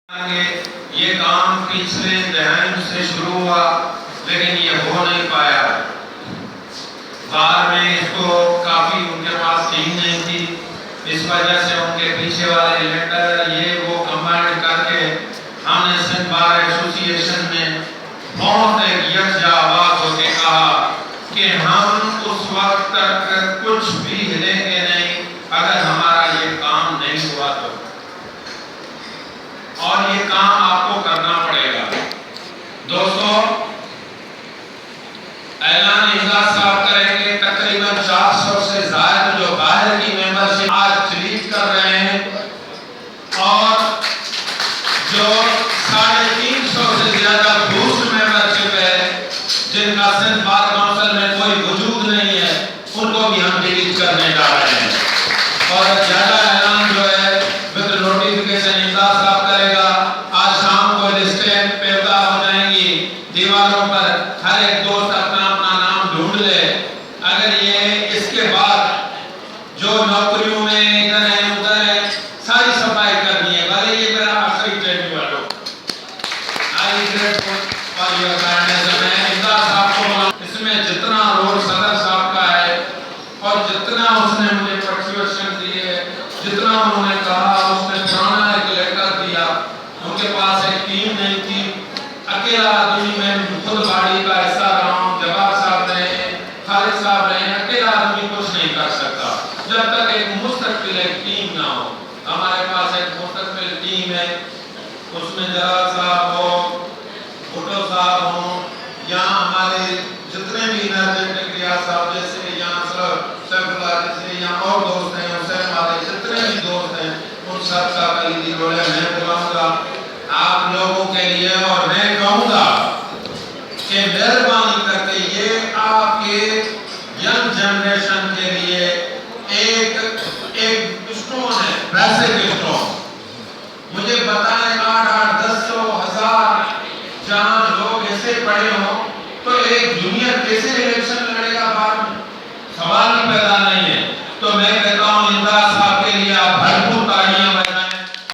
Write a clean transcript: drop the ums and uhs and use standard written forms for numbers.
یہ کام پچھلے دہائیوں سے شروع ہوا لیکن یہ ہو نہیں پایا۔ بعد میں اس کو کافی ان کے پاس ٹیم نہیں تھی، اس وجہ سے ان کے پیچھے والے لیٹر یہ وہ کمبائن کر کے ہم نے سندھ بار ایسوسی ایشن میں بہت ایک یکجا آواز ہو کے کہا کہ ہم اس وقت تک کچھ بھی ہلیں گے نہیں اگر ہمارا یہ کام نہیں ہوا تو، اور یہ کام آپ کو کرنا پڑے گا۔ دوستو، اعلان اجلاس صاحب کریں گے، تقریباً 400 سے زائد جو باہر کی ممبرشپ آج سلیکٹ کر رہے ہیں اور جو 350 سے زیادہ بوسٹ ممبرشپ ہے جن کا سندھ بار کونسل میں کوئی وجود نہیں ہے، ان کو بھی ہم ڈیلیٹ کرنے جا رہے ہیں۔ اور زیادہ اعلان جو ہے ود نوٹیفیکیشن اجلاس صاحب کرے گا۔ آج شام کو لسٹیں پیدا ہو جائیں گی دیواروں پر، ہر ایک دوست اپنا اپنا نام ڈھونڈ لے۔ اگر یہ اس کے بعد جو نوکریوں میں ادھر ہیں ادھر ہیں ساری صفائی کرنی ہے، بھلے یہ میرا آخری ٹریننگ والوں آئی گریٹفل فار یور کائنڈنس۔ میں اجلاس صاحب کو بولا اس میں جتنا رول صدر صاحب کا ہے اور جتنا اس نے مجھے پرسیوشن دی ہے، جتنا انہوں نے کہا، اس نے پرانا ایک لیٹر دیا، ان کے پاس ایک ٹیم نہیں تھی، اکیلا آدمی میں خود باڑی کا حصہ رہا ہوں، جواب صاحب رہے ہیں، خالد صاحب رہے ہیں، اکیلا آدمی کچھ نہیں کر سکتا جب تک ایک مستقل ایک ٹیم نہ ہو۔ ہمارے پاس ایک مستقل ٹیم ہے، اس میں جلال صاحب ہو، بھٹو صاحب ہوں، یا ہمارے جتنے بھی انرجیٹک ریاض صاحب جیسے یا سیف اللہ جیسے یا اور دوست ہیں، حسین والے جتنے بھی دوست ہیں، ان سب کا کلیدی رول ہے۔ میں بلاؤں گا آپ لوگوں کے لیے اور میں کہوں گا کہ مہربانی کر کے یہ آپ کے ینگ جنریشن کے لیے ایک اسٹون ہے، پیسے کے اسٹون۔ مجھے بتائیں 8 10 1000 جہاں لوگ ایسے پڑھے ہوں تو ایک جونیئر کیسے الیکشن لڑے گا بعد میں؟ سوال ہی پیدا نہیں ہے۔